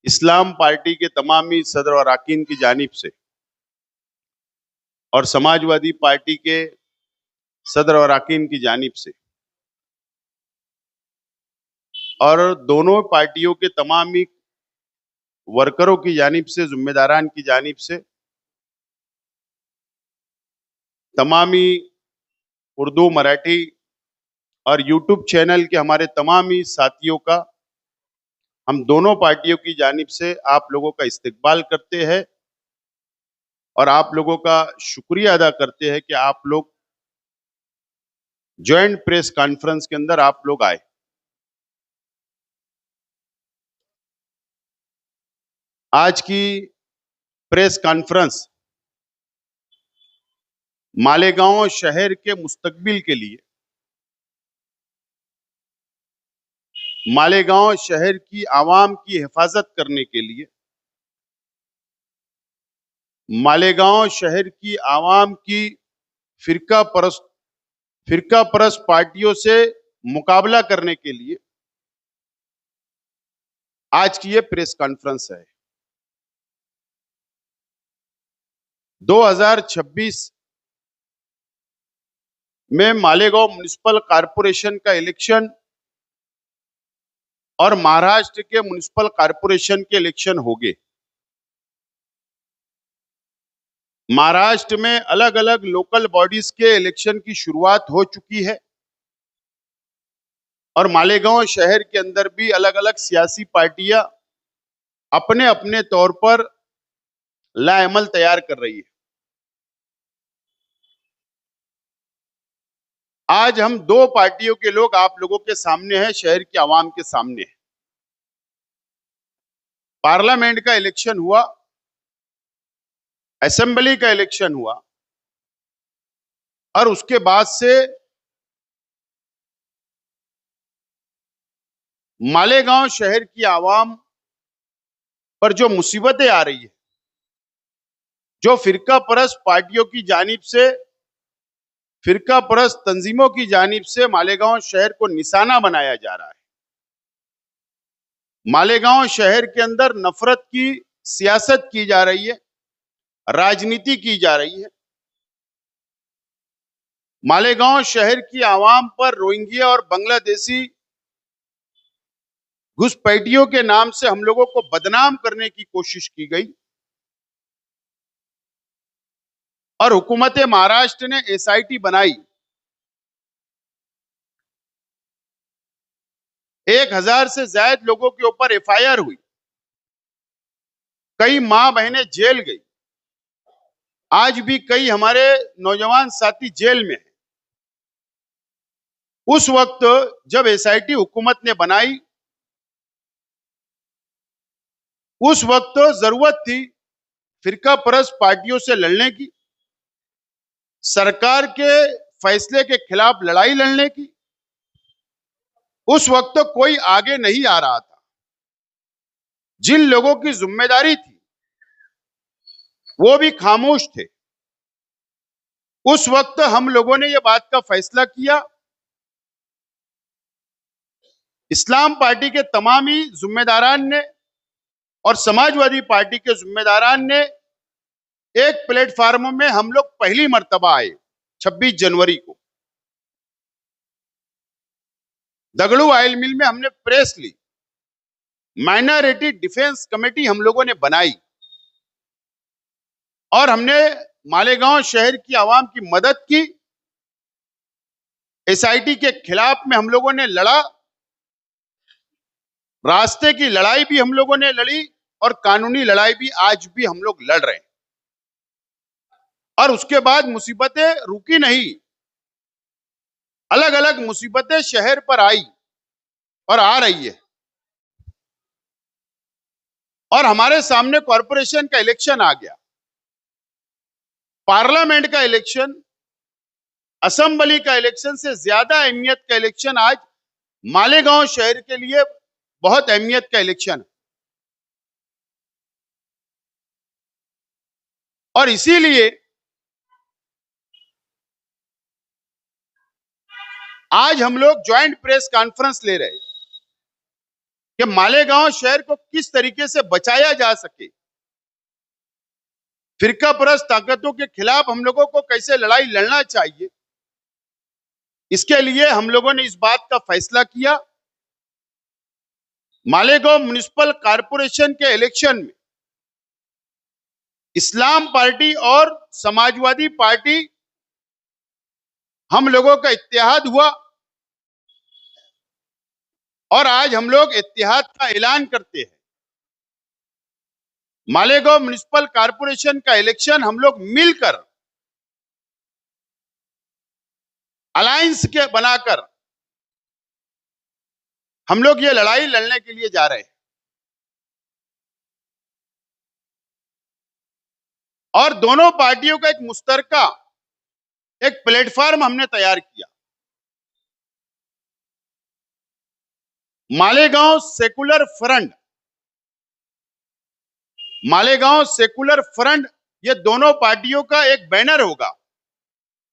इस्लाम party के तमामी सदर और अरकान की जानिब से और समाजवादी पार्टी के सदर और अरकान की जानिब से और दोनों पार्टियों के तमामी वर्करों की जानिब से, जिम्मेदारान की जानिब से, तमामी उर्दू, मराठी और यूट्यूब चैनल के हमारे तमामी साथियों का हम दोनों पार्टियों की जानिब से आप लोगों का इस्तकबाल करते हैं और आप लोगों का शुक्रिया अदा करते हैं कि आप लोग ज्वाइंट प्रेस कॉन्फ्रेंस के अंदर आप लोग आए। आज की प्रेस कॉन्फ्रेंस मालेगांव शहर के मुस्तकबिल के लिए, मालेगांव शहर की आवाम की हिफाजत करने के लिए, मालेगांव शहर की आवाम की फिरका परस्त पार्टियों से मुकाबला करने के लिए आज की ये प्रेस कॉन्फ्रेंस है। 2026 में मालेगांव म्युनिसिपल कॉरपोरेशन का इलेक्शन और महाराष्ट्र के म्युनिसिपल कॉरपोरेशन के इलेक्शन हो गए। महाराष्ट्र में अलग अलग लोकल बॉडीज के इलेक्शन की शुरुआत हो चुकी है और मालेगांव शहर के अंदर भी अलग अलग सियासी पार्टियां अपने अपने तौर पर लाएमल तैयार कर रही है। आज हम दो पार्टियों के लोग आप लोगों के सामने हैं, शहर की आवाम के सामने है। पार्लियामेंट का इलेक्शन हुआ, असेंबली का इलेक्शन हुआ और उसके बाद से मालेगांव शहर की आवाम पर जो मुसीबतें आ रही है, जो फिरका परस्त पार्टियों की जानिब से, फिरका परस्त तंजीमों की जानिब से मालेगांव शहर को निशाना बनाया जा रहा है। मालेगांव शहर के अंदर नफरत की सियासत की जा रही है, राजनीति की जा रही है। मालेगांव शहर की आवाम पर रोहिंग्या और बांग्लादेशी घुसपैठियों के नाम से हम लोगों को बदनाम करने की कोशिश की गई और हुकूमत महाराष्ट्र ने एसआईटी बनाई। 1000 से ज्यादा लोगों के ऊपर एफआईआर हुई, कई मां बहनें जेल गई, आज भी कई हमारे नौजवान साथी जेल में हैं। उस वक्त जब एसआईटी हुकूमत ने बनाई, उस वक्त जरूरत थी फिरका परस्त पार्टियों से लड़ने की, सरकार के फैसले के खिलाफ लड़ाई लड़ने की। उस वक्त तो कोई आगे नहीं आ रहा था। जिन लोगों की जिम्मेदारी थी वो भी खामोश थे। उस वक्त हम लोगों ने यह बात का फैसला किया, इस्लाम पार्टी के तमामी जिम्मेदारान ने और समाजवादी पार्टी के जिम्मेदारान ने एक प्लेटफार्म में हम लोग पहली मर्तबा आए। 26 जनवरी को दगड़ू ऑयल मिल में हमने प्रेस ली, माइनॉरिटी डिफेंस कमेटी हम लोगों ने बनाई और हमने मालेगांव शहर की आवाम की मदद की। एसआईटी के खिलाफ में हम लोगों ने लड़ा, रास्ते की लड़ाई भी हम लोगों ने लड़ी और कानूनी लड़ाई भी आज भी हम लोग लड़ रहे हैं। और उसके बाद मुसीबतें रुकी नहीं, अलग अलग मुसीबतें शहर पर आई और आ रही है। और हमारे सामने कॉरपोरेशन का इलेक्शन आ गया, पार्लियामेंट का इलेक्शन, असेंबली का इलेक्शन से ज्यादा अहमियत का इलेक्शन आज मालेगांव शहर के लिए बहुत अहमियत का इलेक्शन है। और इसीलिए आज हम लोग ज्वाइंट प्रेस कॉन्फ्रेंस ले रहे हैं कि मालेगांव शहर को किस तरीके से बचाया जा सके, फिरका परस्त ताकतों के खिलाफ हम लोगों को कैसे लड़ाई लड़ना चाहिए। इसके लिए हम लोगों ने इस बात का फैसला किया, मालेगांव म्युनिसिपल कॉरपोरेशन के इलेक्शन में इस्लाम पार्टी और समाजवादी पार्टी हम लोगों का इत्तेहाद हुआ और आज हम लोग इत्तेहाद का ऐलान करते हैं। मालेगांव म्युनिसिपल कॉरपोरेशन का इलेक्शन हम लोग मिलकर अलायंस के बनाकर हम लोग ये लड़ाई लड़ने के लिए जा रहे हैं और दोनों पार्टियों का एक मुश्तरका एक प्लेटफॉर्म हमने तैयार किया। Malegaon secular front, Malegaon secular front, ये दोनों पार्टियों का एक बैनर होगा।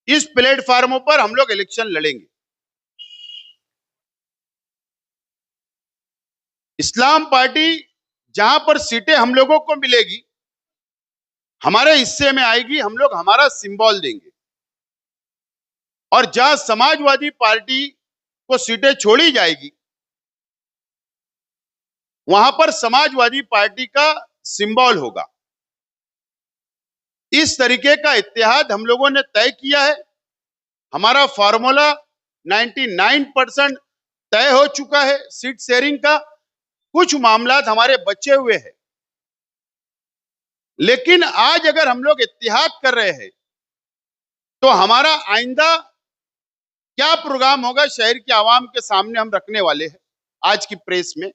इस प्लेटफॉर्मों पर हम लोग इलेक्शन लड़ेंगे। इस्लाम पार्टी जहां पर सीटें हम लोगों को मिलेगी, हमारे हिस्से में आएगी, हम लोग हमारा सिंबल देंगे और जहां समाजवादी पार्टी को सीटें छोड़ी जाएगी, वहां पर समाजवादी पार्टी का सिंबल होगा। इस तरीके का इत्तेहाद हम लोगों ने तय किया है। हमारा फॉर्मूला 99% तय हो चुका है सीट शेयरिंग का। कुछ मामला हमारे बचे हुए हैं, लेकिन आज अगर हम लोग इत्तेहाद कर रहे हैं तो हमारा आइंदा क्या प्रोग्राम होगा शहर के आवाम के सामने हम रखने वाले हैं आज की प्रेस में।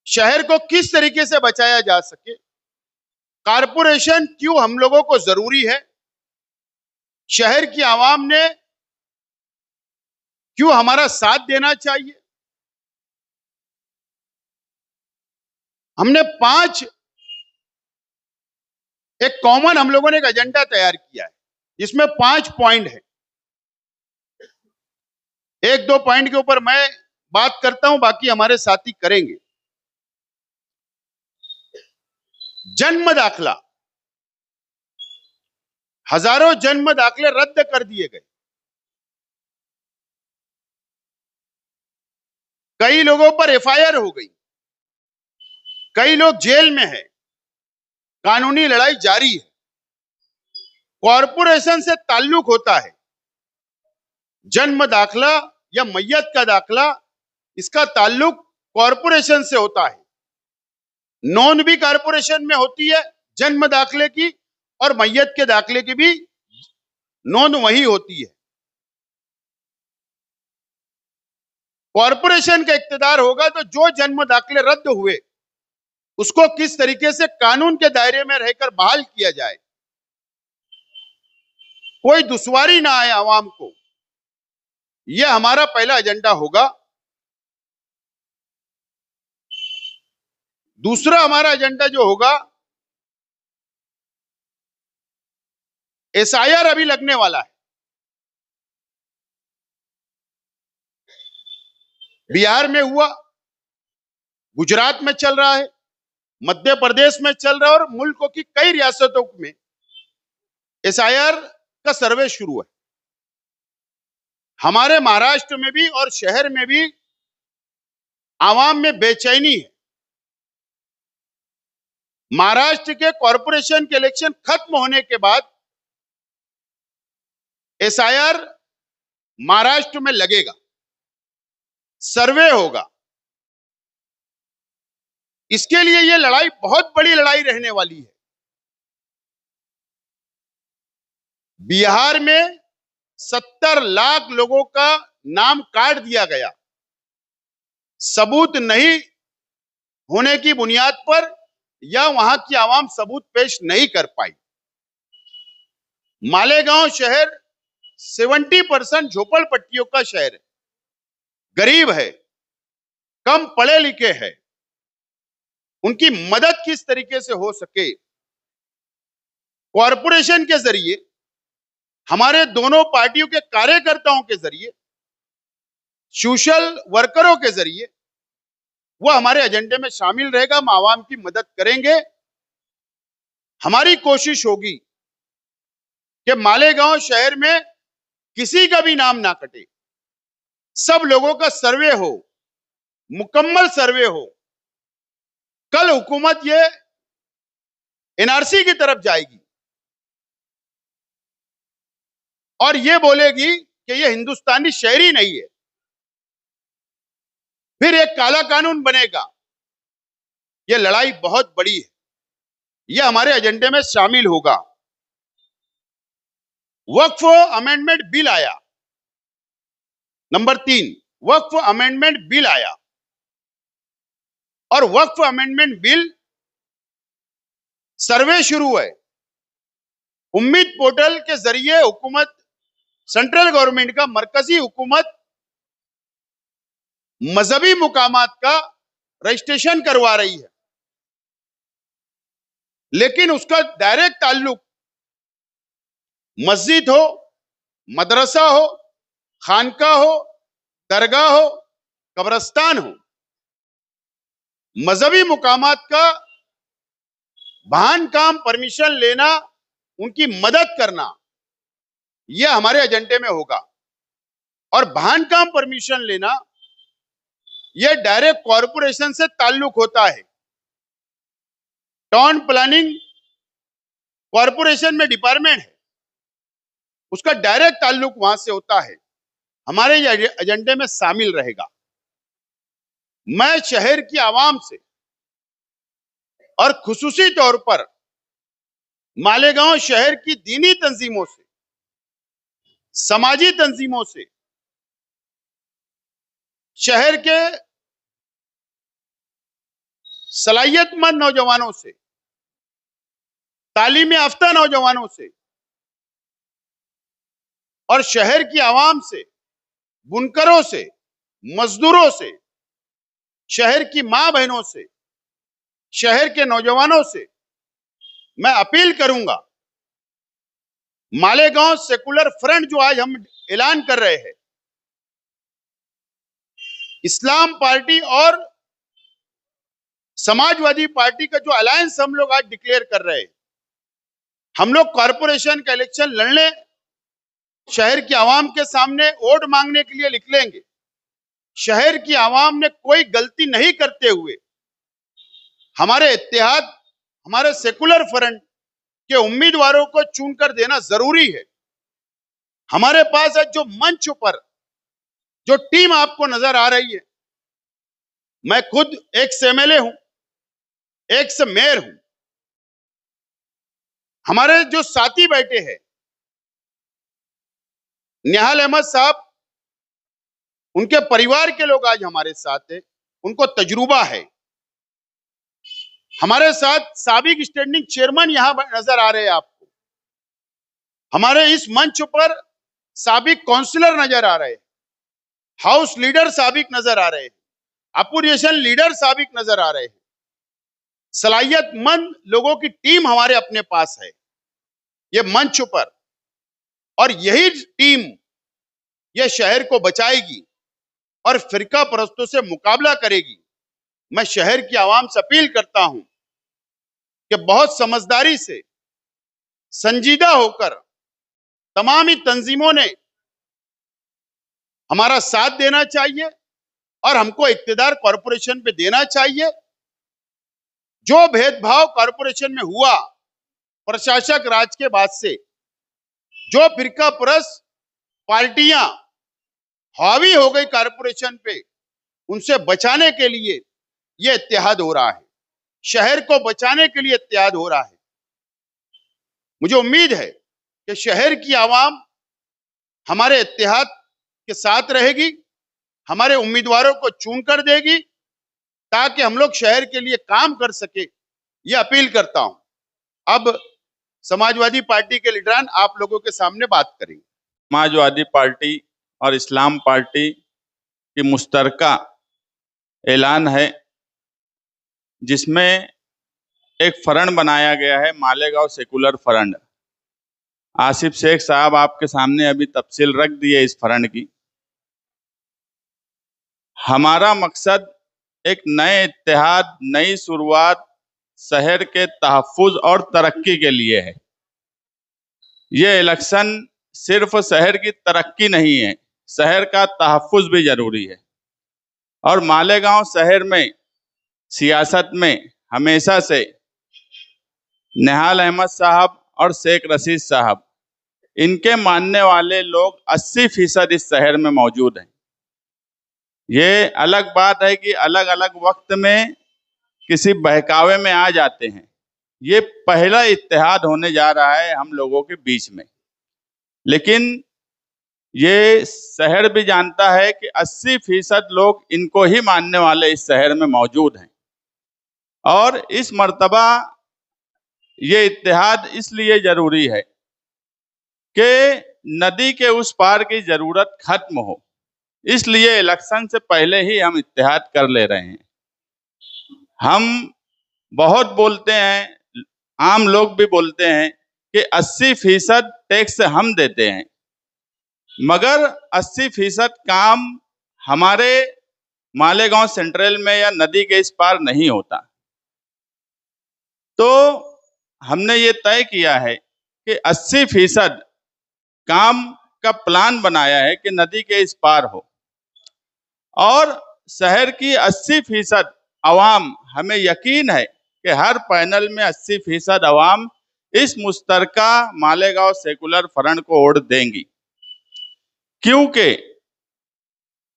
शहर को किस तरीके से बचाया जा सके, कारपोरेशन क्यों हम लोगों को जरूरी है, शहर की आवाम ने क्यों हमारा साथ देना चाहिए। हमने एक कॉमन हम लोगों ने एक एजेंडा तैयार किया है, जिसमें 5 पॉइंट है। एक दो पॉइंट के ऊपर मैं बात करता हूं, बाकी हमारे साथी करेंगे। जन्म दाखला, हजारों जन्म दाखले रद्द कर दिए गए। कई लोगों पर एफआईआर हो गई, कई लोग जेल में हैं, कानूनी लड़ाई जारी है। कॉरपोरेशन से ताल्लुक होता है, जन्म दाखला या मैयत का दाखला, इसका ताल्लुक कॉरपोरेशन से होता है। नोंद भी कॉरपोरेशन में होती है जन्म दाखले की, और मैयत के दाखले की भी नोंद वही होती है। कॉरपोरेशन का इख्तियार होगा तो जो जन्म दाखले रद्द हुए उसको किस तरीके से कानून के दायरे में रहकर बहाल किया जाए, कोई दुश्वारी ना आए आवाम को, यह हमारा पहला एजेंडा होगा। दूसरा हमारा एजेंडा जो होगा, एसआईआर अभी लगने वाला है। बिहार में हुआ, गुजरात में चल रहा है, मध्य प्रदेश में चल रहा है और मुल्क की कई रियासतों में एसआईआर का सर्वे शुरू है। हमारे महाराष्ट्र में भी और शहर में भी आवाम में बेचैनी है। महाराष्ट्र के कॉरपोरेशन के इलेक्शन खत्म होने के बाद एसआईआर महाराष्ट्र में लगेगा, सर्वे होगा। इसके लिए यह लड़ाई बहुत बड़ी लड़ाई रहने वाली है। बिहार में 70 लाख लोगों का नाम काट दिया गया, सबूत नहीं होने की बुनियाद पर, या वहां की आवाम सबूत पेश नहीं कर पाई। मालेगांव शहर 70% झोपड़पट्टियों का शहर है, गरीब है, कम पढ़े लिखे हैं। उनकी मदद किस तरीके से हो सके, कॉरपोरेशन के जरिए, हमारे दोनों पार्टियों के कार्यकर्ताओं के जरिए सोशल वर्करों के जरिए वो हमारे एजेंडे में शामिल रहेगा। हम आवाम की मदद करेंगे। हमारी कोशिश होगी कि मालेगांव शहर में किसी का भी नाम ना कटे, सब लोगों का सर्वे हो, मुकम्मल सर्वे हो। कल हुकूमत ये एनआरसी की तरफ जाएगी और ये बोलेगी कि ये हिंदुस्तानी शहरी नहीं है, फिर एक काला कानून बनेगा। ये लड़ाई बहुत बड़ी है, ये हमारे एजेंडे में शामिल होगा। वक्फ अमेंडमेंट बिल आया, नंबर 3 वक्फ अमेंडमेंट बिल आया और वक्फ अमेंडमेंट बिल सर्वे शुरू है। उम्मीद पोर्टल के जरिए हुकूमत, सेंट्रल गवर्नमेंट का, मरकजी हुकूमत मजहबी मुकामात का रजिस्ट्रेशन करवा रही है, लेकिन उसका डायरेक्ट ताल्लुक मस्जिद हो, मदरसा हो, खानका हो, दरगाह हो, कब्रस्तान हो। मजहबी मुकामात का बहान काम परमिशन लेना, उनकी मदद करना, यह हमारे एजेंडे में होगा। और बहान काम परमिशन लेना यह डायरेक्ट कॉरपोरेशन से ताल्लुक होता है। टाउन प्लानिंग कॉरपोरेशन में डिपार्टमेंट है, उसका डायरेक्ट ताल्लुक वहां से होता है, हमारे एजेंडे में शामिल रहेगा। मैं शहर की आवाम से और खुसूसी तौर पर मालेगांव शहर की दीनी तंजीमों से, समाजी तंजीमों से, शहर के सलाहियतमंद नौजवानों से, तालीम याफ्ता नौजवानों से और शहर की आवाम से, बुनकरों से, मजदूरों से, शहर की मां बहनों से, शहर के नौजवानों से मैं अपील करूंगा, मालेगांव सेकुलर फ्रंट जो आज हम ऐलान कर रहे हैं, इस्लाम पार्टी और समाजवादी पार्टी का जो अलायंस हम लोग आज डिक्लेयर कर रहे हैं, हम लोग कॉरपोरेशन का इलेक्शन लड़ने शहर की आवाम के सामने वोट मांगने के लिए निकलेंगे। शहर की आवाम ने कोई गलती नहीं करते हुए हमारे इत्तेहाद, हमारे सेकुलर फ्रंट के उम्मीदवारों को चुनकर देना जरूरी है। हमारे पास आज जो मंच पर जो टीम आपको नजर आ रही है, मैं खुद एक से एमएलए हूं, एक से मेयर हूं। हमारे जो साथी बैठे हैं, निहाल अहमद साहब, उनके परिवार के लोग आज हमारे साथ हैं, उनको तजुर्बा है। हमारे साथ साबिक स्टैंडिंग चेयरमैन यहां नजर आ रहे हैं आपको। हमारे इस मंच पर साबिक काउंसिलर नजर आ रहे हैं, हाउस लीडर साबिक नजर आ रहे हैं, अपोजिशन लीडर साबिक नजर आ रहे हैं। सलाहियतमंद लोगों की टीम हमारे अपने पास है ये मंच पर, और यही टीम यह शहर को बचाएगी और फिरका परस्तों से मुकाबला करेगी। मैं शहर की आवाम से अपील करता हूं कि बहुत समझदारी से, संजीदा होकर तमाम ही तंजीमों ने हमारा साथ देना चाहिए और हमको इक्तिदार कॉरपोरेशन पे देना चाहिए। जो भेदभाव कॉरपोरेशन में हुआ प्रशासक राज के बाद से, जो फिरका परस्त पार्टियां हावी हो गई कॉरपोरेशन पे, उनसे बचाने के लिए यह इत्तेहाद हो रहा है, शहर को बचाने के लिए इत्तेहाद हो रहा है। मुझे उम्मीद है कि शहर की आवाम हमारे इत्तेहाद के साथ रहेगी, हमारे उम्मीदवारों को चुनकर देगी, ताकि हम लोग शहर के लिए काम कर सके। ये अपील करता हूं। अब समाजवादी पार्टी के लीडरान आप लोगों के सामने बात करेंगे। समाजवादी पार्टी और इस्लाम पार्टी की मुश्तरका ऐलान है, जिसमें एक फ्रंट बनाया गया है, मालेगांव सेकुलर फ्रंट। आसिफ शेख साहब आपके सामने अभी तफसील रख दी है इस फ्रंट की। हमारा मकसद एक नए इत्तेहाद, नई शुरुआत, शहर के तहफ़्फ़ुज़ और तरक्की के लिए है। ये इलेक्शन सिर्फ शहर की तरक्की नहीं है, शहर का तहफ़्फ़ुज़ भी जरूरी है। और मालेगांव शहर में सियासत में हमेशा से निहाल अहमद साहब और शेख रशीद साहब, इनके मानने वाले लोग 80% इस शहर में मौजूद हैं। ये अलग बात है कि अलग अलग वक्त में किसी बहकावे में आ जाते हैं। ये पहला इत्तेहाद होने जा रहा है हम लोगों के बीच में, लेकिन ये शहर भी जानता है कि 80% लोग इनको ही मानने वाले इस शहर में मौजूद हैं। और इस मर्तबा ये इत्तेहाद इसलिए जरूरी है कि नदी के उस पार की जरूरत खत्म हो, इसलिए इलेक्शन से पहले ही हम इत्तेहाद कर ले रहे हैं। हम बहुत बोलते हैं, आम लोग भी बोलते हैं कि 80% टैक्स हम देते हैं, मगर 80% काम हमारे मालेगांव सेंट्रल में या नदी के इस पार नहीं होता। तो हमने ये तय किया है कि 80% काम का प्लान बनाया है कि नदी के इस पार हो, और शहर की 80% अवाम, हमें यकीन है कि हर पैनल में 80% अवाम इस मुश्तरका मालेगांव सेकुलर फ्रंट को वोट देंगी, क्योंकि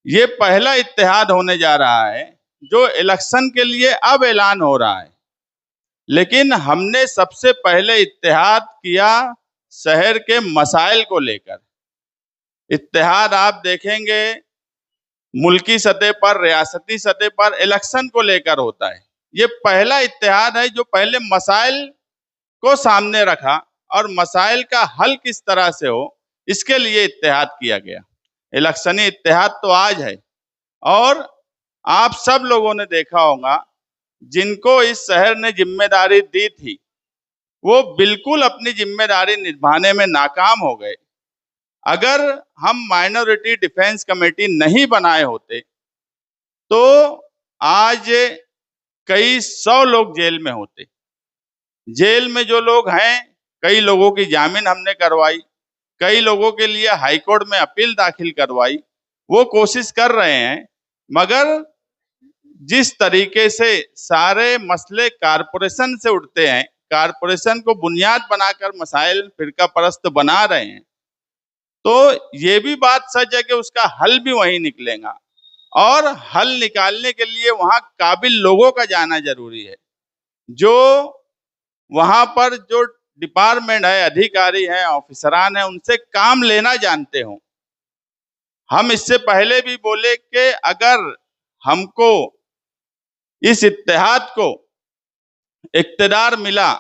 ये पहला इत्तेहाद होने जा रहा है जो इलेक्शन के लिए अब ऐलान हो रहा है। लेकिन हमने सबसे पहले इत्तेहाद किया शहर के मसाइल को लेकर। इत्तेहाद आप देखेंगे मुल्की सतह पर, रियासती सतह पर इलेक्शन को लेकर होता है। ये पहला इत्तेहाद है जो पहले मसाइल को सामने रखा और मसाइल का हल किस तरह से हो, इसके लिए इत्तेहाद किया गया। इलेक्शनी इत्तेहाद तो आज है, और आप सब लोगों ने देखा होगा जिनको इस शहर ने जिम्मेदारी दी थी वो बिल्कुल अपनी जिम्मेदारी निभाने में नाकाम हो गए। अगर हम माइनॉरिटी डिफेंस कमेटी नहीं बनाए होते तो आज कई 100 लोग जेल में होते। जेल में जो लोग हैं, कई लोगों की जामीन हमने करवाई, कई लोगों के लिए हाईकोर्ट में अपील दाखिल करवाई। वो कोशिश कर रहे हैं, मगर जिस तरीके से सारे मसले कारपोरेशन से उठते हैं, कारपोरेशन को बुनियाद बनाकर मसाइल फिरका परस्त बना रहे हैं, तो ये भी बात सच है कि उसका हल भी वहीं निकलेगा। और हल निकालने के लिए वहां काबिल लोगों का जाना जरूरी है, जो वहां पर जो डिपार्टमेंट है, अधिकारी हैं, ऑफिसरान हैं, उनसे काम लेना जानते हो। हम इससे पहले भी बोले कि अगर हमको इस इत्तेहाद को इक्तदार मिला,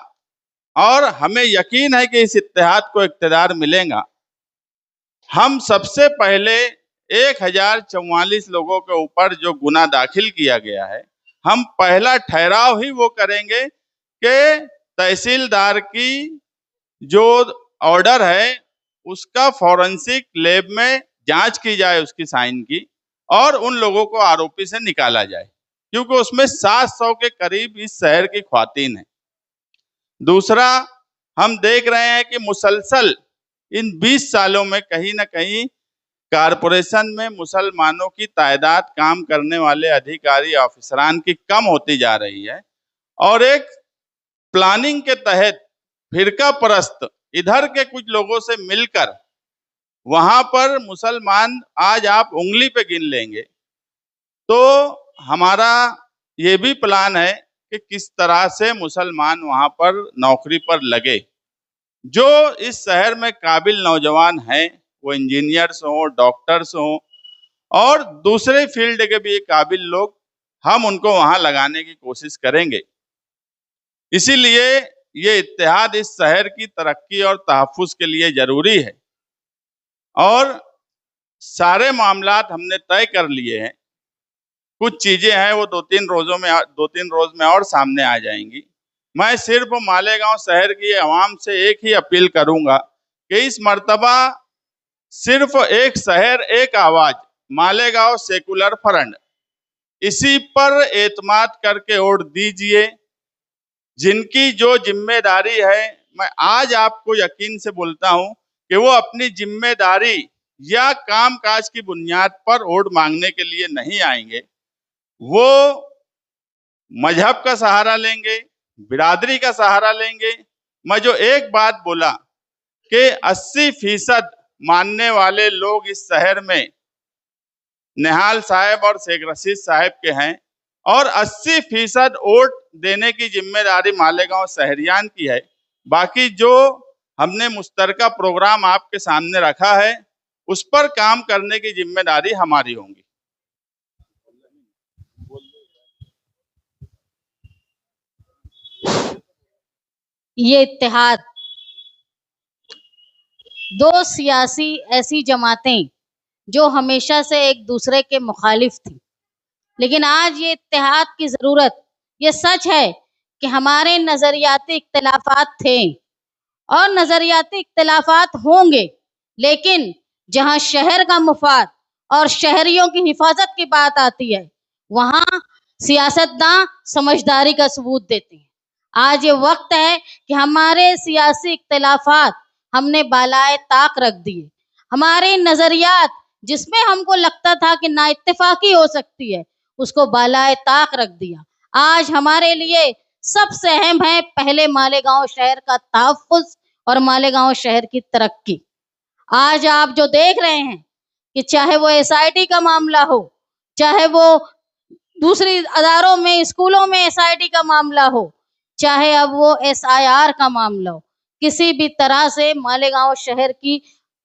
और हमें यकीन है कि इस इत्तेहाद को इक्तदार मिलेगा, हम सबसे पहले 1044 लोगों के ऊपर जो गुना दाखिल किया गया है, हम पहला ठहराव ही वो करेंगे कि तहसीलदार की जो ऑर्डर है उसका फॉरेंसिक लैब में जांच की जाए, उसकी साइन की, और उन लोगों को आरोपी से निकाला जाए, क्योंकि उसमें 700 के करीब इस शहर की ख्वातीन है। दूसरा, हम देख रहे हैं कि मुसलसल इन 20 सालों में कहीं ना कहीं कारपोरेशन में मुसलमानों की तादाद, काम करने वाले अधिकारी ऑफिसरान की कम होती जा रही है, और एक प्लानिंग के तहत फिरका परस्त इधर के कुछ लोगों से मिलकर वहां पर मुसलमान आज आप उंगली पे गिन लेंगे। तो हमारा ये भी प्लान है कि किस तरह से मुसलमान वहां पर नौकरी पर लगे। जो इस शहर में काबिल नौजवान हैं, वो इंजीनियर्स हों, डॉक्टर्स हों, और दूसरे फील्ड के भी काबिल लोग, हम उनको वहां लगाने की कोशिश करेंगे। इसीलिए ये इत्तेहाद इस शहर की तरक्की और तहफ्फुज के लिए जरूरी है, और सारे मामलात हमने तय कर लिए हैं। कुछ चीजें हैं वो 2-3 रोज में और सामने आ जाएंगी। मैं सिर्फ मालेगांव शहर की आवाम से एक ही अपील करूंगा कि इस मर्तबा सिर्फ एक शहर एक आवाज, मालेगांव सेकुलर फ्रंट, इसी पर एतमाद करके वोट दीजिए। जिनकी जो जिम्मेदारी है, मैं आज आपको यकीन से बोलता हूं कि वो अपनी जिम्मेदारी या कामकाज की बुनियाद पर वोट मांगने के लिए नहीं आएंगे। वो मजहब का सहारा लेंगे, बिरादरी का सहारा लेंगे। मैं जो एक बात बोला कि 80% मानने वाले लोग इस शहर में निहाल साहब और शेख रशीद साहब के हैं और 80% वोट देने की जिम्मेदारी मालेगांव शहरियान की है। बाकी जो हमने मुश्तरका प्रोग्राम आपके सामने रखा है, उस पर काम करने की जिम्मेदारी हमारी होगी। ये इत्तेहाद, दो सियासी ऐसी जमातें जो हमेशा से एक दूसरे के मुखालिफ थी, लेकिन आज ये इत्तेहाद की जरूरत, ये सच है कि हमारे नजरियाती इख्तिलाफात थे और नजरियाती इख्तिलाफात होंगे, लेकिन जहां शहर का मुफाद और शहरियों की हिफाजत की बात आती है, वहां सियासतदान समझदारी का सबूत देते हैं। आज ये वक्त है कि हमारे सियासी इख्तिलाफात हमने बालाए ताक रख दिए। हमारे नजरियात जिसमें हमको लगता था कि ना इत्तेफाकी हो सकती है, उसको बालाए ताक रख दिया। आज हमारे लिए सबसे अहम है पहले मालेगांव शहर का तहफ्फुज और मालेगांव शहर की तरक्की। आज आप जो देख रहे हैं कि चाहे वो एसआईटी का मामला हो, चाहे वो दूसरी अदारों में, स्कूलों में एसआईटी का मामला हो, चाहे अब वो एसआईआर का मामला हो, किसी भी तरह से मालेगांव शहर की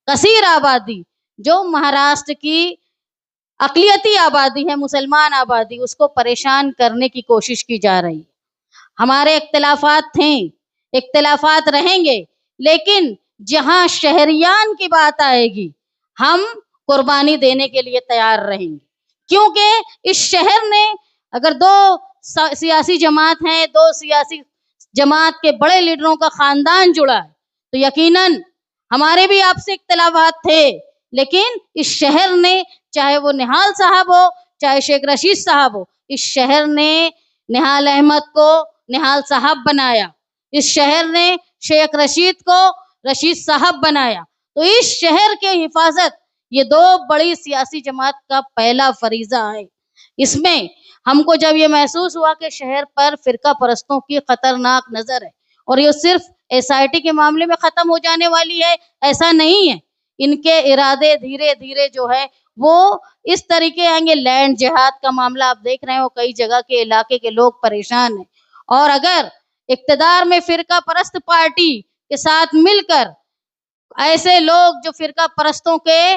कसीर आबादी, जो महाराष्ट्र की अकलियती आबादी है, मुसलमान आबादी, उसको परेशान करने की कोशिश की जा रही है। हमारे इख्तिलाफात थे, इख्तिलाफात रहेंगे, लेकिन जहां शहरियान की बात आएगी, हम कुर्बानी देने के लिए तैयार रहेंगे। क्योंकि इस शहर ने, अगर दो सियासी जमात हैं, दो सियासी जमात के बड़े लीडरों का खानदान जुड़ा है, तो यकीनन हमारे भी आपसे इख्तिलाफात थे, लेकिन इस शहर ने, चाहे वो निहाल साहब हो, चाहे शेख रशीद साहब हो, इस शहर ने निहाल अहमद को निहाल साहब बनाया, इस शहर ने शेख रशीद को रशीद साहब बनाया। तो इस शहर के हिफाजत ये दो बड़ी सियासी जमात का पहला फरीजा है। इसमें हमको जब ये महसूस हुआ कि शहर पर फिरका परस्तों की खतरनाक नजर है, और ये सिर्फ एसआईटी के मामले में खत्म हो जाने वाली है, ऐसा नहीं है। इनके इरादे धीरे धीरे जो है वो इस तरीके आएंगे। लैंड जिहाद का मामला आप देख रहे हो, कई जगह के इलाके के लोग परेशान हैं, और अगर इक्तदार में फिरका परस्त पार्टी के साथ मिलकर ऐसे लोग जो फिरका परस्तों के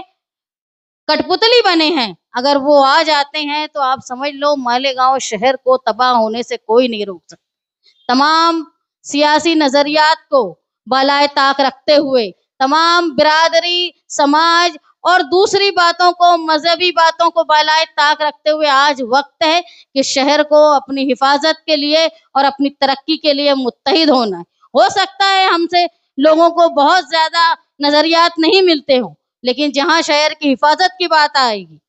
कठपुतली बने हैं, अगर वो आ जाते हैं, तो आप समझ लो मालेगांव शहर को तबाह होने से कोई नहीं रोक सकता। तमाम सियासी नजरियात को बालाए ताक रखते हुए, तमाम बिरादरी, समाज और दूसरी बातों को, मजहबी बातों को बालाए ताक रखते हुए आज वक्त है कि शहर को अपनी हिफाजत के लिए और अपनी तरक्की के लिए मुत्तहिद होना है। हो सकता है हमसे लोगों को बहुत ज्यादा नजरियात नहीं मिलते हों, लेकिन जहां शहर की हिफाजत की बात आएगी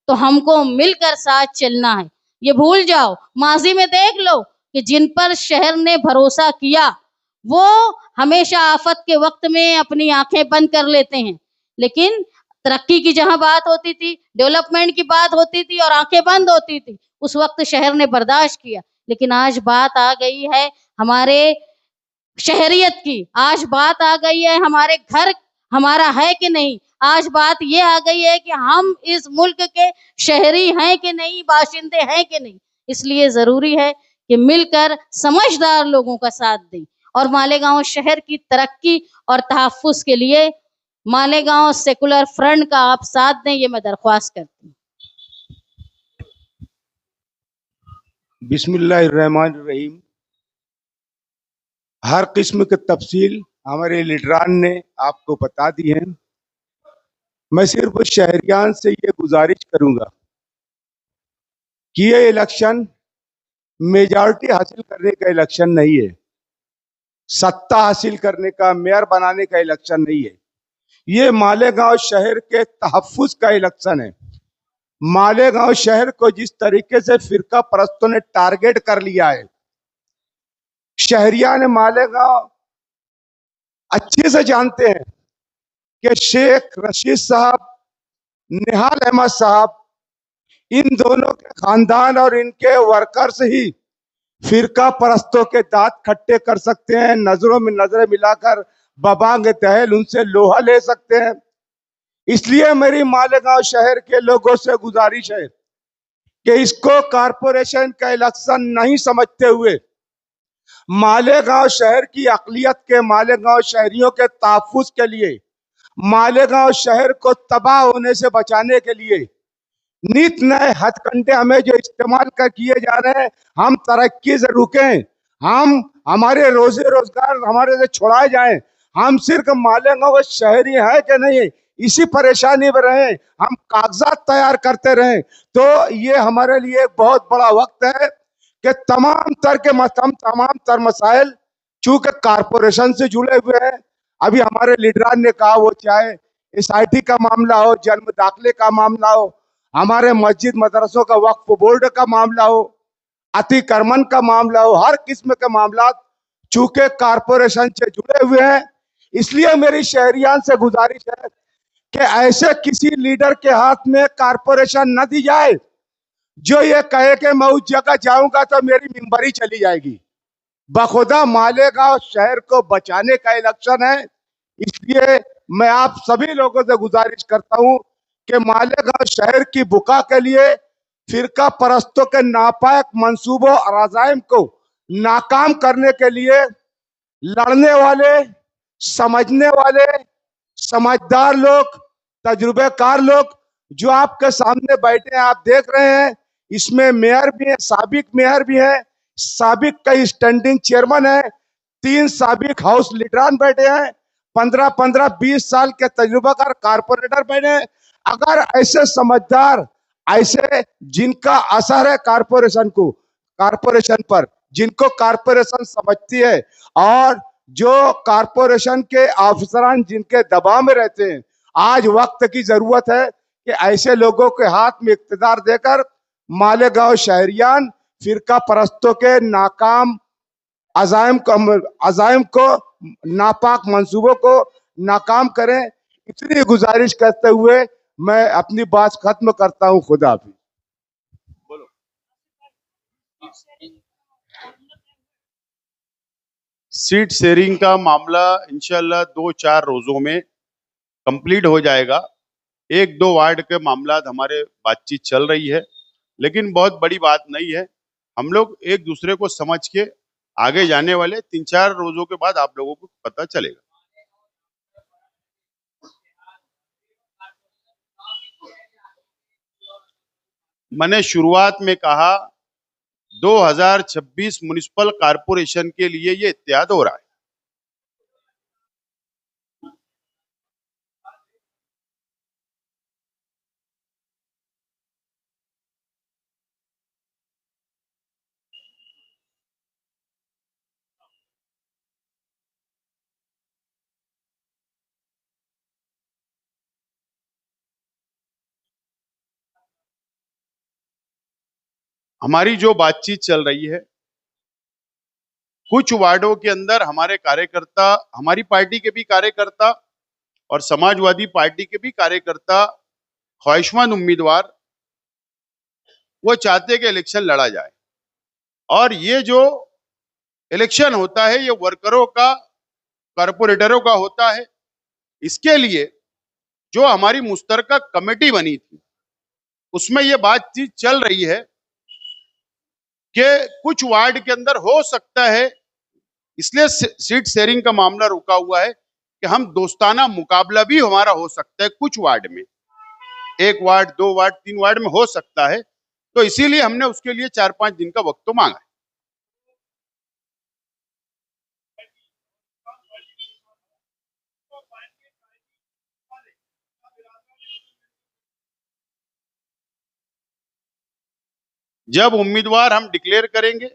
तो हमको मिलकर साथ चलना है। ये भूल जाओ, माजी में देख लो कि जिन पर शहर ने भरोसा किया वो हमेशा आफत के वक्त में अपनी आंखें बंद कर लेते हैं, लेकिन तरक्की की जहां बात होती थी, डेवलपमेंट की बात होती थी और आंखें बंद होती थी, उस वक्त शहर ने बर्दाश्त किया। लेकिन आज बात आ गई है हमारे शहरियत की, आज बात आ गई है हमारे घर हमारा है कि नहीं, आज बात ये आ गई है कि हम इस मुल्क के शहरी हैं कि नहीं, बाशिंदे हैं कि नहीं। इसलिए जरूरी है कि मिलकर समझदार लोगों का साथ दें और मालेगांव शहर की तरक्की और तहफ्फुज के लिए मालेगांव सेकुलर फ्रंट का आप साथ दें, ये मैं दरख्वास्त करती हूँ। बिस्मिल्लाहिर्रहमानिर्रहीम। हर किस्म की तफसील हमारे लीडरान ने आपको बता दी है। मैं सिर्फ शहरियान से ये गुजारिश करूंगा कि ये इलेक्शन मेजॉरिटी हासिल करने का इलेक्शन नहीं है, सत्ता हासिल करने का, मेयर बनाने का इलेक्शन नहीं है। ये मालेगांव शहर के तहफ्फुज का इलेक्शन है। मालेगांव शहर को जिस तरीके से फिरका परस्तों ने टारगेट कर लिया है, शहरियां ने मालेगांव अच्छे से जानते हैं कि शेख रशीद साहब, निहाल अहमद साहब, इन दोनों के खानदान और इनके वर्कर्स ही फिरका परस्तों के दांत खट्टे कर सकते हैं, नजरों में नजरें मिलाकर बबांग तहल उनसे लोहा ले सकते हैं। इसलिए मेरी मालेगांव शहर के लोगों से गुजारिश है कि इसको कारपोरेशन का इलेक्शन नहीं समझते हुए मालेगांव शहर की अकलियत के, मालेगांव शहरियों के तहफ्फुज के लिए, मालेगांव शहर को तबाह होने से बचाने के लिए नित नए हथकंडे हमें जो इस्तेमाल कर किए जा रहे हैं, हम तरक्की से रुकें, हम हमारे रोजे रोजगार हमारे से छुड़ाए जाएं, हम सिर्फ मालेगांव शहरी हैं कि नहीं इसी परेशानी में रहें, हम कागजात तैयार करते रहें, तो ये हमारे लिए एक बहुत बड़ा वक्त है कि तमाम तर मसाइल चूंकि कारपोरेशन से जुड़े हुए हैं। अभी हमारे लीडरान ने कहा, वो चाहे SIT का मामला हो, जन्म दाखिले का मामला हो, हमारे मस्जिद मदरसों का वक्फ बोर्ड का मामला हो, अतिक्रमण का मामला हो, हर किस्म के मामला चूंकि कारपोरेशन से जुड़े हुए हैं, इसलिए मेरी शहरियान से गुजारिश है कि ऐसे किसी लीडर के हाथ में कारपोरेशन न दी जाए जो ये कहे कि मैं उस जगह जाऊंगा तो मेरी मिंबरी चली जाएगी। बखुदा मालेगांव शहर को बचाने का इलेक्शन है, इसलिए मैं आप सभी लोगों से गुजारिश करता हूं कि मालेगांव शहर की बुका के लिए फिरका परस्तों के नापाक मंसूबों और अज़ाइम को नाकाम करने के लिए लड़ने वाले, समझने वाले, समझदार लोग, तजुर्बेकार लोग जो आपके सामने बैठे हैं, आप देख रहे हैं, इसमें मेयर भी है, साबिक मेयर भी है, साबिक कई स्टैंडिंग चेयरमैन है, 3 साबिक हाउस लीडरान बैठे हैं, 15-20 साल के तजुर्बाकार कारपोरेटर बैठे हैं। अगर ऐसे समझदार, ऐसे जिनका असर है कारपोरेशन पर, जिनको कारपोरेशन समझती है और जो कारपोरेशन के अफसरान जिनके दबाव में रहते हैं, आज वक्त की जरूरत है कि ऐसे लोगों के हाथ में इख्तिदार देकर मालेगांव शहरियान फिरका परस्तों के नाकाम अज़ाइम को, नापाक मंसूबों को नाकाम करें। इतनी गुजारिश करते हुए मैं अपनी बात खत्म करता हूं। खुदा हाफिज। सीट शेयरिंग का मामला इंशाल्लाह 2-4 रोजों में कंप्लीट हो जाएगा। 1-2 वार्ड के मामला हमारे बातचीत चल रही है, लेकिन बहुत बड़ी बात नहीं है। हम लोग एक दूसरे को समझ के आगे जाने वाले 3-4 रोजों के बाद आप लोगों को पता चलेगा। मैंने शुरुआत में कहा 2026 म्युनिसिपल कारपोरेशन के लिए ये इत्याद हो रहा है। हमारी जो बातचीत चल रही है, कुछ वार्डों के अंदर हमारे कार्यकर्ता, हमारी पार्टी के भी कार्यकर्ता और समाजवादी पार्टी के भी कार्यकर्ता, ख्वाहिशमंद उम्मीदवार, वो चाहते कि इलेक्शन लड़ा जाए। और ये जो इलेक्शन होता है ये वर्करों का, कारपोरेटरों का होता है। इसके लिए जो हमारी मुश्तरका कमेटी बनी थी उसमें ये बातचीत चल रही है कि कुछ वार्ड के अंदर हो सकता है, इसलिए सीट शेयरिंग का मामला रुका हुआ है कि हम दोस्ताना मुकाबला भी हमारा हो सकता है कुछ वार्ड में, 1 वार्ड, 2 वार्ड, 3 वार्ड में हो सकता है। तो इसीलिए हमने उसके लिए 4-5 दिन का वक्त तो मांगा है। जब उम्मीदवार हम डिक्लेयर करेंगे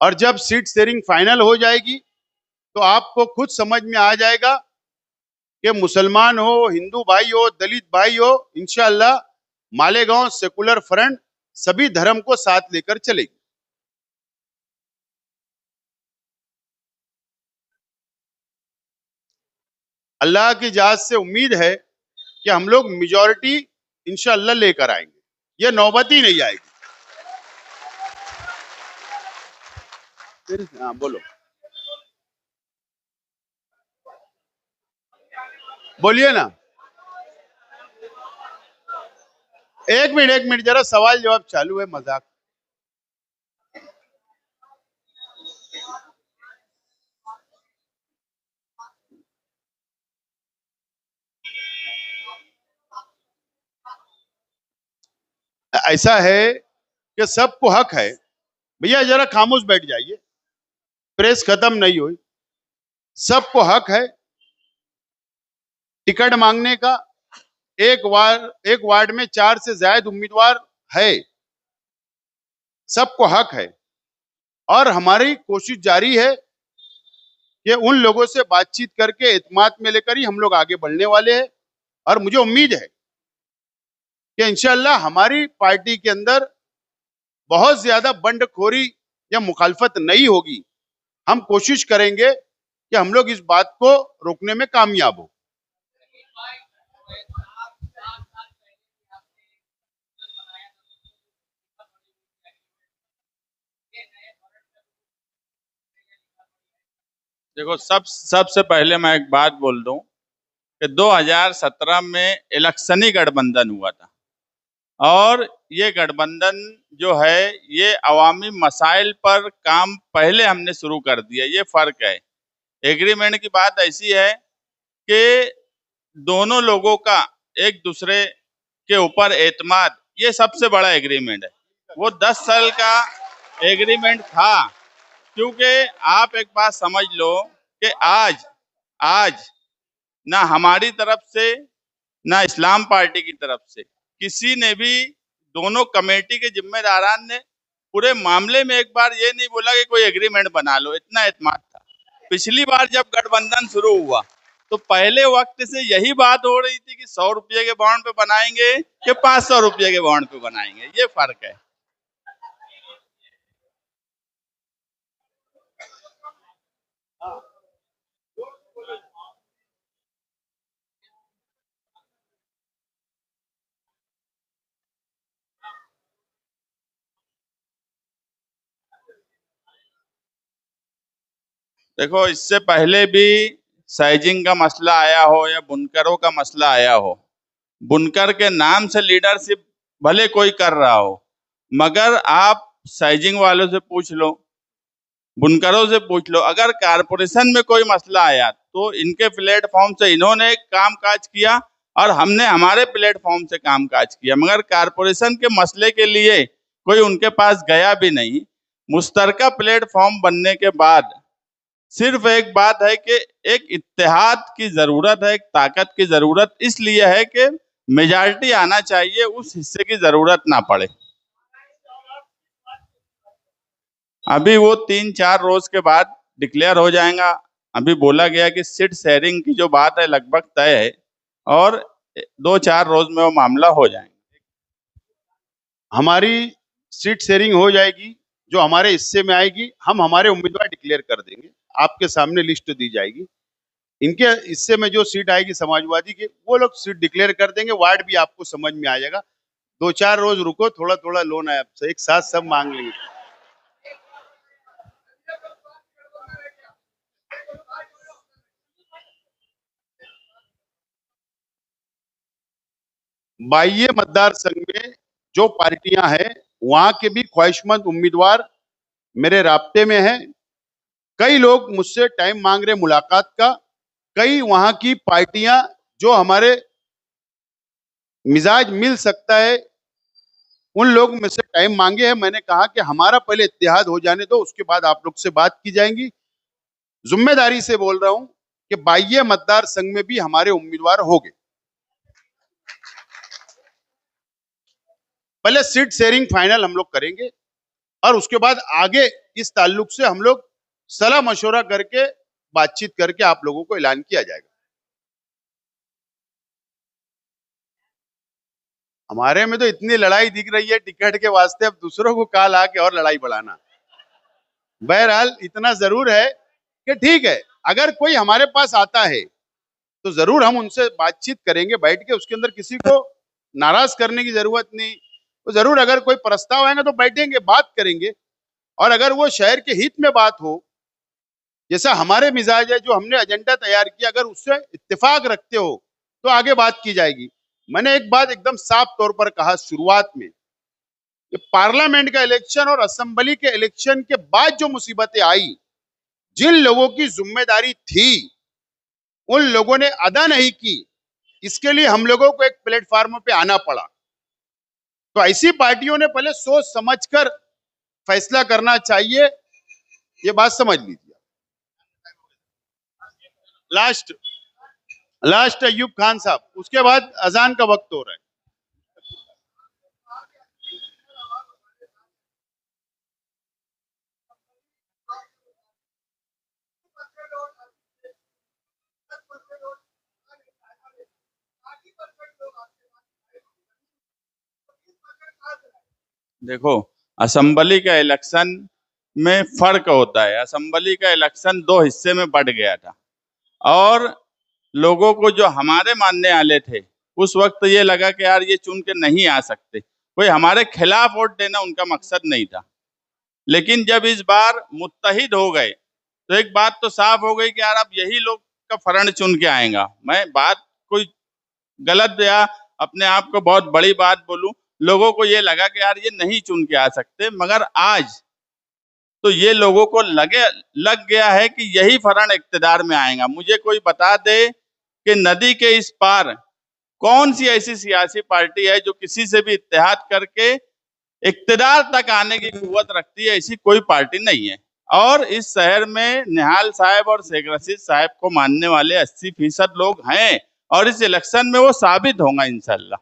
और जब सीट शेयरिंग फाइनल हो जाएगी तो आपको खुद समझ में आ जाएगा कि मुसलमान हो, हिंदू भाई हो, दलित भाई हो, इंशाअल्लाह मालेगांव सेकुलर फ्रंट सभी धर्म को साथ लेकर चलेगी। अल्लाह की इजाजत से उम्मीद है कि हम लोग मेजॉरिटी इंशाअल्लाह लेकर आएंगे, ये नौबत ही नहीं आएगी। हाँ बोलो, बोलिए ना। एक मिनट जरा सवाल जवाब चालू है, मजाक। ऐसा है कि सबको हक है, भैया जरा खामोश बैठ जाइए, प्रेस खत्म नहीं हुई। सबको हक है टिकट मांगने का। एक वार्ड में 4 से ज्यादा उम्मीदवार है, सबको हक है। और हमारी कोशिश जारी है कि उन लोगों से बातचीत करके एतमाद में लेकर ही हम लोग आगे बढ़ने वाले हैं। और मुझे उम्मीद है कि इंशाअल्लाह हमारी पार्टी के अंदर बहुत ज्यादा बंडखोरी या मुखालफत नहीं होगी। हम कोशिश करेंगे कि हम लोग इस बात को रोकने में कामयाब हो। देखो, सबसे पहले मैं एक बात बोल दूं कि 2017 में इलेक्शनी गठबंधन हुआ था, और ये गठबंधन जो है ये अवामी मसाइल पर काम पहले हमने शुरू कर दिया, ये फर्क है। एग्रीमेंट की बात ऐसी है कि दोनों लोगों का एक दूसरे के ऊपर एतमाद, ये सबसे बड़ा एग्रीमेंट है। वो 10 साल का एग्रीमेंट था, क्योंकि आप एक बात समझ लो कि आज ना हमारी तरफ से ना इस्लाम पार्टी की तरफ से किसी ने भी, दोनों कमेटी के जिम्मेदारान ने पूरे मामले में एक बार ये नहीं बोला कि कोई एग्रीमेंट बना लो। इतना एतमाद था। पिछली बार जब गठबंधन शुरू हुआ तो पहले वक्त से यही बात हो रही थी कि 100 रुपये के बॉन्ड पे बनाएंगे कि 500 रुपये के बॉन्ड पे बनाएंगे, ये फर्क है। देखो, इससे पहले भी साइजिंग का मसला आया हो या बुनकरों का मसला आया हो, बुनकर के नाम से लीडरशिप भले कोई कर रहा हो, मगर आप साइजिंग वालों से पूछ लो, बुनकरों से पूछ लो। अगर कारपोरेशन में कोई मसला आया तो इनके प्लेटफॉर्म से इन्होंने काम काज किया और हमने हमारे प्लेटफॉर्म से काम काज किया, मगर कारपोरेशन के मसले के लिए कोई उनके पास गया भी नहीं। मुश्तरका प्लेटफॉर्म बनने के बाद सिर्फ एक बात है कि एक इत्तेहाद की जरूरत है, एक ताकत की जरूरत इसलिए है कि मेजॉरिटी आना चाहिए, उस हिस्से की जरूरत ना पड़े। अभी वो 3-4 रोज के बाद डिक्लेयर हो जाएगा। अभी बोला गया कि सीट शेयरिंग की जो बात है लगभग तय है, और 2-4 रोज में वो मामला हो जाएगा। हमारी सीट शेयरिंग हो जाएगी, जो हमारे हिस्से में आएगी हम हमारे उम्मीदवार डिक्लेयर कर देंगे। आपके सामने लिस्ट दी जाएगी, इनके हिस्से में जो सीट आएगी समाजवादी के, वो लोग सीट डिक्लेयर कर देंगे। वार्ड भी आपको समझ में आ जाएगा। 2-4 रोज रुको, थोड़ा थोड़ा लोन है आपसे, एक साथ सब मांग लेंगे। बाह्य मतदार संघ में जो पार्टियां हैं वहां के भी ख्वाहिशमंद उम्मीदवार मेरे राब्ते में हैं। कई लोग मुझसे टाइम मांग रहे मुलाकात का। कई वहां की पार्टियां जो हमारे मिजाज मिल सकता है, उन लोग में से टाइम मांगे हैं। मैंने कहा कि हमारा पहले इत्तेहाद हो जाने दो, उसके बाद आप लोग से बात की जाएंगी। जिम्मेदारी से बोल रहा हूं कि बाह्य मतदार संघ में भी हमारे उम्मीदवार होंगे। पहले सीट शेयरिंग फाइनल हम लोग करेंगे और उसके बाद आगे इस ताल्लुक से हम लोग सलाह मशवरा करके बातचीत करके आप लोगों को ऐलान किया जाएगा। हमारे में तो इतनी लड़ाई दिख रही है टिकट के वास्ते, अब दूसरों को काल आके और लड़ाई बढ़ाना। बहरहाल इतना जरूर है कि ठीक है, अगर कोई हमारे पास आता है तो जरूर हम उनसे बातचीत करेंगे बैठ के, उसके अंदर किसी को नाराज करने की जरूरत नहीं। तो जरूर अगर कोई प्रस्ताव आएगा तो बैठेंगे, बात करेंगे, और अगर वो शहर के हित में बात हो, जैसा हमारे मिजाज है, जो हमने एजेंडा तैयार किया, अगर उससे इत्तेफाक रखते हो तो आगे बात की जाएगी। मैंने एक बात एकदम साफ तौर पर कहा शुरुआत में कि पार्लियामेंट का इलेक्शन और असेंबली के इलेक्शन के बाद जो मुसीबतें आई, जिन लोगों की जिम्मेदारी थी उन लोगों ने अदा नहीं की, इसके लिए हम लोगों को एक प्लेटफॉर्म पे आना पड़ा। तो ऐसी पार्टियों ने पहले सोच समझकर फैसला करना चाहिए, ये बात समझ लीजिए। लास्ट अयूब खान साहब, उसके बाद अजान का वक्त हो रहा है। देखो, असेंबली का इलेक्शन में फर्क होता है। असेंबली का इलेक्शन 2 हिस्से में बंट गया था और लोगों को जो हमारे मानने वाले थे उस वक्त ये लगा कि यार ये चुन के नहीं आ सकते, कोई हमारे खिलाफ वोट देना उनका मकसद नहीं था। लेकिन जब इस बार मुत्तहिद हो गए तो एक बात तो साफ हो गई कि यार अब यही लोग का फरण चुन के आएगा। मैं बात कोई गलत या अपने आप को बहुत बड़ी बात बोलूं, लोगों को ये लगा कि यार ये नहीं चुन के आ सकते, मगर आज तो ये लोगों को लग गया है कि यही फरण इक्तिदार में आएगा। मुझे कोई बता दे कि नदी के इस पार कौन सी ऐसी सियासी पार्टी है जो किसी से भी इत्तेहाद करके इक्तिदार तक आने की कुव्वत रखती है? ऐसी कोई पार्टी नहीं है। और इस शहर में निहाल साहब और शेख रशीद साहब को मानने वाले 80% लोग हैं और इस इलेक्शन में वो साबित होगा इंशाल्लाह।